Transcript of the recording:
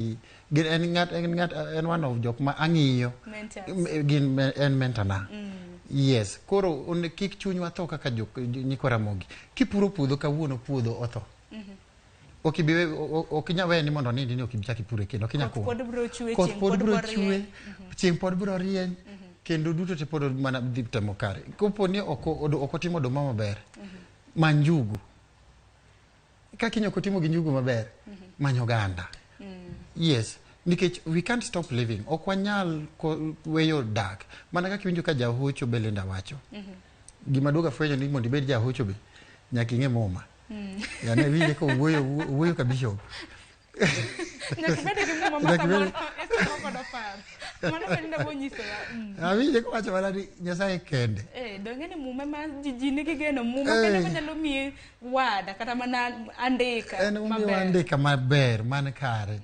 en one of jok ma ang'iyo gin en mentana. Yes, koro kik chunywa tho kaka nyikwa Ramogi. Kipuro puodho kawuono puodho otho. Ok inya we ni mondo nindi ni ok ichak ipure kendo ok inya ko. Koth pod bro chue, chieng' pod bro rieny, kendo duto te pod mana dhi temo kare. Kopo ni ok otimo oduma maber, manjugu. Kaka inyo kotimo gi njugu maber, manyo oganda. Yes, nikech we can't stop living. Ok wanyal weyo dak. Mana kaka iwinjo ka jahocho Belinda wacho. Gima duoga fwenyo ni mondo ibed jahocho be nyaka ing'e muma. Yani winje ko wuoyo ka bishop. Nyaka bed gi muma masamoro eko do par. Mano Belinda bonyiso ya. Winje ko wacho mana ni Nyasaye kende. Donge ni muma ma jiji nigi geno muma kende manyalo miye wada kata mana andika maber. Andika maber man kare.